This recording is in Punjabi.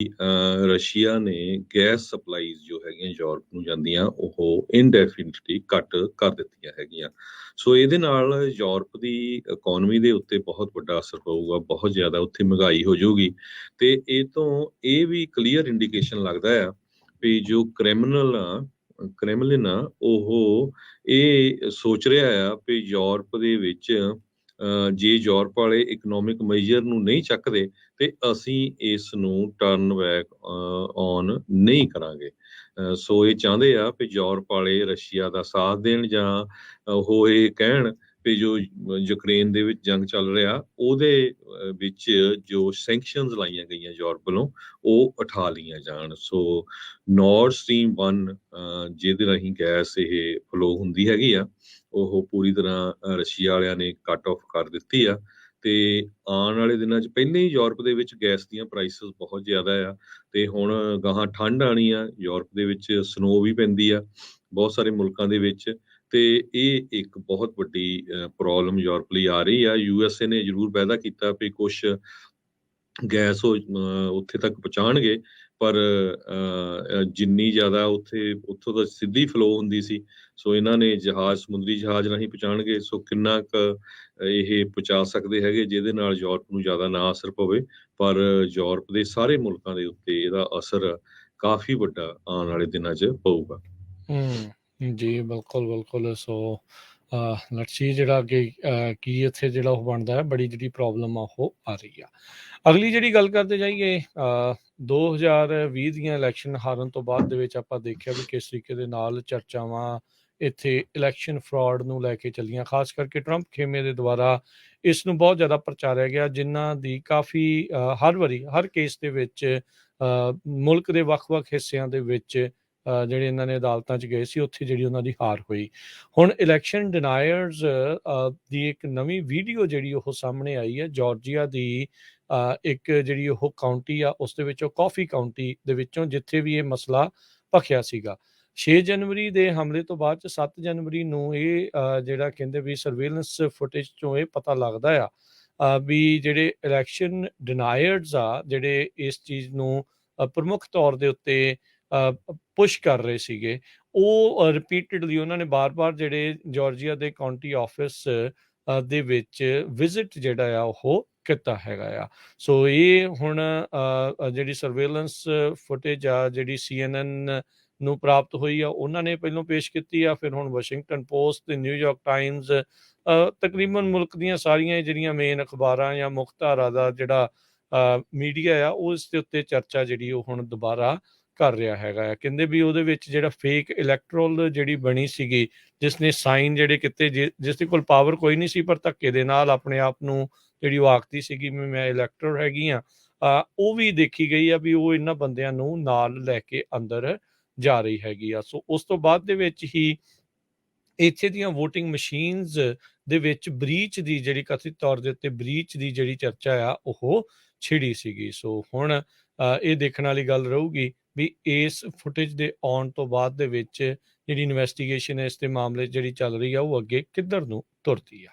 ਰਸ਼ੀਆ ਨੇ ਗੈਸ ਸਪਲਾਈਜ਼ ਜੋ ਹੈਗੀਆਂ ਯੂਰਪ ਨੂੰ ਜਾਂਦੀਆਂ ਉਹ ਇਨਡੈਫੀਨਿਟਲੀ ਕੱਟ ਕਰ ਦਿੱਤੀਆਂ ਹੈਗੀਆਂ। ਸੋ ਇਹਦੇ ਨਾਲ ਯੂਰਪ ਦੀ ਇਕਨੋਮੀ ਦੇ ਉੱਤੇ ਬਹੁਤ ਵੱਡਾ ਅਸਰ ਪਊਗਾ, ਬਹੁਤ ਜ਼ਿਆਦਾ ਉੱਥੇ ਮਹਿੰਗਾਈ ਹੋ ਜਾਊਗੀ। ਤੇ ਇਹ ਤੋਂ ਇਹ ਵੀ ਕਲੀਅਰ ਇੰਡੀਕੇਸ਼ਨ ਲੱਗਦਾ ਆ ਵੀ ਜੋ ਕ੍ਰੈਮਲਿਨ ਆ ਉਹ ਇਹ ਸੋਚ ਰਿਹਾ ਆ ਵੀ ਯੂਰਪ ਦੇ ਵਿੱਚ ਜੇ ਯੂਰਪ ਵਾਲੇ ਇਕਨੋਮਿਕ ਮੇਜਰ ਨੂੰ ਨਹੀਂ ਚੱਕਦੇ ਤੇ ਅਸੀਂ ਇਸ ਨੂੰ ਟਰਨ ਬੈਕ ਔਨ ਨਹੀਂ ਕਰਾਂਗੇ। ਸੋ ਇਹ ਚਾਹੁੰਦੇ ਆ ਵੀ ਯੂਰਪ ਵਾਲੇ ਰਸ਼ੀਆ ਦਾ ਸਾਥ ਦੇਣ, ਜਾਂ ਉਹ ਇਹ ਕਹਿਣ ਵੀ ਜੋ ਯੂਕਰੇਨ ਦੇ ਵਿੱਚ ਜੰਗ ਚੱਲ ਰਿਹਾ ਉਹਦੇ ਵਿੱਚ ਜੋ ਸੈਂਕਸ਼ਨਸ ਲਾਈਆਂ ਗਈਆਂ ਯੂਰਪ ਵੱਲੋਂ ਉਹ ਉਠਾ ਲਈਆਂ ਜਾਣ। ਸੋ ਨਾਰਥ ਸਟਰੀਮ 1 ਜਿਹਦੇ ਰਾਹੀਂ ਗੈਸ ਇਹ ਫਲੋ ਹੁੰਦੀ ਹੈਗੀ ਆ ਉਹ ਪੂਰੀ ਤਰ੍ਹਾਂ ਰਸ਼ੀਆ ਵਾਲਿਆਂ ਨੇ ਕੱਟ ਆਫ ਕਰ ਦਿੱਤੀ ਆ। ਤੇ ਆਉਣ ਵਾਲੇ ਦਿਨਾਂ 'ਚ ਪਹਿਲਾਂ ਹੀ ਯੂਰਪ ਦੇ ਵਿੱਚ ਗੈਸ ਦੀਆਂ ਪ੍ਰਾਈਸਿਸ ਬਹੁਤ ਜ਼ਿਆਦਾ ਆ, ਤੇ ਹੁਣ ਗਾਹਾਂ ਠੰਡ ਆਣੀ ਆ, ਯੂਰਪ ਦੇ ਵਿੱਚ ਸਨੋ ਵੀ ਪੈਂਦੀ ਆ ਬਹੁਤ ਸਾਰੇ ਮੁਲਕਾਂ ਦੇ ਵਿੱਚ, ਤੇ ਇਹ ਇੱਕ ਬਹੁਤ ਵੱਡੀ ਪ੍ਰੋਬਲਮ ਯੂਰਪ ਲਈ ਆ ਰਹੀ ਆ। USA ਨੇ ਜ਼ਰੂਰ ਵਾਅਦਾ ਕੀਤਾ ਵੀ ਕੁਛ ਗੈਸ ਉੱਥੇ ਤੱਕ ਪਹੁੰਚਾਉਣਗੇ, ਪਰ ਜਿੰਨੀ ਜ਼ਿਆਦਾ ਉੱਥੋਂ ਤਾਂ ਸਿੱਧੀ ਫਲੋ ਹੁੰਦੀ ਸੀ, ਸੋ ਇਹਨਾਂ ਨੇ ਸਮੁੰਦਰੀ ਜਹਾਜ਼ ਰਾਹੀਂ ਪਹੁੰਚਾਉਣਗੇ। ਸੋ ਕਿੰਨਾ ਕੁ ਇਹ ਪਹੁੰਚਾ ਸਕਦੇ ਹੈਗੇ ਜਿਹਦੇ ਨਾਲ ਯੂਰਪ ਨੂੰ ਜ਼ਿਆਦਾ ਨਾ ਅਸਰ ਪਵੇ, ਪਰ ਯੂਰਪ ਦੇ ਸਾਰੇ ਮੁਲਕਾਂ ਦੇ ਉੱਤੇ ਇਹਦਾ ਅਸਰ ਕਾਫੀ ਵੱਡਾ ਆਉਣ ਵਾਲੇ ਦਿਨਾਂ 'ਚ ਪਊਗਾ। ਜੀ ਬਿਲਕੁਲ ਬਿਲਕੁਲ। ਸੋ ਲੈਟਸ ਸੀ ਜਿਹੜਾ ਅੱਗੇ ਕੀ ਇੱਥੇ ਜਿਹੜਾ ਉਹ ਬਣਦਾ ਹੈ, ਬੜੀ ਜਿਹੜੀ ਪ੍ਰੋਬਲਮ ਆ ਉਹ ਆ ਰਹੀ ਆ। ਅਗਲੀ ਜਿਹੜੀ ਗੱਲ ਕਰਦੇ ਜਾਈਏ 2020 ਦੀਆਂ ਇਲੈਕਸ਼ਨ ਹਾਰਨ ਤੋਂ ਬਾਅਦ ਦੇ ਵਿੱਚ ਆਪਾਂ ਦੇਖਿਆ ਵੀ ਕਿਸ ਤਰੀਕੇ ਦੇ ਨਾਲ ਚਰਚਾਵਾਂ ਇੱਥੇ ਇਲੈਕਸ਼ਨ ਫਰਾਡ ਨੂੰ ਲੈ ਕੇ ਚੱਲੀਆਂ, ਖਾਸ ਕਰਕੇ ਟਰੰਪ ਖੇਮੇ ਦੇ ਦੁਆਰਾ ਇਸ ਨੂੰ ਬਹੁਤ ਜ਼ਿਆਦਾ ਪ੍ਰਚਾਰਿਆ ਗਿਆ, ਜਿਨ੍ਹਾਂ ਦੀ ਕਾਫੀ ਹਰ ਵਾਰੀ ਹਰ ਕੇਸ ਦੇ ਵਿੱਚ ਮੁਲਕ ਦੇ ਵੱਖ-ਵੱਖ ਹਿੱਸਿਆਂ ਦੇ ਵਿੱਚ ਜਿਹੜੇ ਇਹਨਾਂ ਨੇ ਅਦਾਲਤਾਂ 'ਚ ਗਏ ਸੀ ਉੱਥੇ ਜਿਹੜੀ ਉਹਨਾਂ ਦੀ ਹਾਰ ਹੋਈ। ਹੁਣ ਇਲੈਕਸ਼ਨ ਡਿਨਾਇਰਸ ਦੀ ਇੱਕ ਨਵੀਂ ਵੀਡੀਓ ਜਿਹੜੀ ਉਹ ਸਾਹਮਣੇ ਆਈ ਹੈ, ਜਾਰਜੀਆ ਦੀ ਇੱਕ ਜਿਹੜੀ ਉਹ ਕਾਊਂਟੀ ਆ ਉਸ ਦੇ ਵਿੱਚੋਂ ਕਾਫੀ ਕਾਊਂਟੀ ਦੇ ਵਿੱਚੋਂ, ਜਿੱਥੇ ਵੀ ਇਹ ਮਸਲਾ ਭਖਿਆ ਸੀਗਾ। 6 ਜਨਵਰੀ ਦੇ ਹਮਲੇ ਤੋਂ ਬਾਅਦ 'ਚ 7 ਜਨਵਰੀ ਨੂੰ ਇਹ ਜਿਹੜਾ ਕਹਿੰਦੇ ਵੀ ਸਰਵੇਲੈਂਸ ਫੁਟੇਜ 'ਚੋਂ ਇਹ ਪਤਾ ਲੱਗਦਾ ਆ ਵੀ ਜਿਹੜੇ ਇਲੈਕਸ਼ਨ ਡਿਨਾਇਰਸ ਆ ਜਿਹੜੇ ਇਸ ਚੀਜ਼ ਨੂੰ ਪ੍ਰਮੁੱਖ ਤੌਰ ਦੇ ਉੱਤੇ ਪੁਸ਼ ਕਰ ਰਹੇ ਸੀਗੇ, ਉਹ ਰਿਪੀਟਡਲੀ ਉਹਨਾਂ ਨੇ ਬਾਰ-ਬਾਰ ਜਿਹੜੇ ਜਾਰਜੀਆ ਦੇ ਕਾਊਂਟੀ ਆਫਿਸ ਦੇ ਵਿੱਚ ਵਿਜ਼ਿਟ ਜਿਹੜਾ ਆ ਉਹ ਕੀਤਾ ਹੈਗਾ ਆ। ਸੋ ਇਹ ਹੁਣ ਜਿਹੜੀ ਸਰਵੇਲੈਂਸ ਫੁਟੇਜ ਆ ਜਿਹੜੀ CNN ਨੂੰ ਪ੍ਰਾਪਤ ਹੋਈ ਆ, ਉਹਨਾਂ ਨੇ ਪਹਿਲਾਂ ਪੇਸ਼ ਕੀਤੀ ਆ, ਫਿਰ ਹੁਣ ਵਾਸ਼ਿੰਗਟਨ ਪੋਸਟ ਤੇ ਨਿਊਯਾਰਕ ਟਾਈਮਜ਼, ਤਕਰੀਬਨ ਮੁਲਕ ਦੀਆਂ ਸਾਰੀਆਂ ਜਿਹੜੀਆਂ ਮੇਨ ਅਖਬਾਰਾਂ ਜਾਂ ਮੁੱਖ ਧਾਰਾ ਦਾ ਜਿਹੜਾ ਮੀਡੀਆ ਆ ਉਸ ਦੇ ਉੱਤੇ ਚਰਚਾ ਜਿਹੜੀ ਉਹ ਹੁਣ ਦੁਬਾਰਾ ਕਰ ਰਿਹਾ ਹੈਗਾ ਆ। ਕਹਿੰਦੇ ਵੀ ਉਹਦੇ ਵਿੱਚ ਜਿਹੜਾ ਫੇਕ ਇਲੈਕਟਰਲ ਜਿਹੜੀ ਬਣੀ ਸੀਗੀ, ਜਿਸ ਨੇ ਸਾਈਨ ਜਿਹੜੇ ਕੀਤੇ, ਜਿਸ ਦੇ ਕੋਲ ਪਾਵਰ ਕੋਈ ਨਹੀਂ ਸੀ ਪਰ ਧੱਕੇ ਦੇ ਨਾਲ ਆਪਣੇ ਆਪ ਨੂੰ ਜਿਹੜੀ ਉਹ ਆਖਦੀ ਸੀਗੀ ਵੀ ਮੈਂ ਇਲੈਕਟਰ ਹੈਗੀ ਆ, ਉਹ ਵੀ ਦੇਖੀ ਗਈ ਆ ਵੀ ਉਹ ਇਹਨਾਂ ਬੰਦਿਆਂ ਨੂੰ ਨਾਲ ਲੈ ਕੇ ਅੰਦਰ ਜਾ ਰਹੀ ਹੈਗੀ ਆ। ਸੋ ਉਸ ਤੋਂ ਬਾਅਦ ਦੇ ਵਿੱਚ ਹੀ ਇੱਥੇ ਦੀਆਂ ਵੋਟਿੰਗ ਮਸ਼ੀਨਸ ਦੇ ਵਿੱਚ ਬਰੀਚ ਦੀ ਜਿਹੜੀ ਕਥਿਤ ਤੌਰ ਦੇ ਉੱਤੇ ਬਰੀਚ ਦੀ ਜਿਹੜੀ ਚਰਚਾ ਆ ਉਹ ਛਿੜੀ ਸੀਗੀ। ਸੋ ਹੁਣ ਇਹ ਦੇਖਣ ਵਾਲੀ ਗੱਲ ਰਹੂਗੀ ਵੀ ਇਸ ਫੁਟੇਜ ਦੇ ਆਉਣ ਤੋਂ ਬਾਅਦ ਦੇ ਵਿੱਚ ਜਿਹੜੀ ਇਨਵੈਸਟੀਗੇਸ਼ਨ ਹੈ ਇਸ ਦੇ ਮਾਮਲੇ ਜਿਹੜੀ ਚੱਲ ਰਹੀ ਆ ਉਹ ਅੱਗੇ ਕਿੱਧਰ ਨੂੰ ਤੁਰਦੀ ਆ।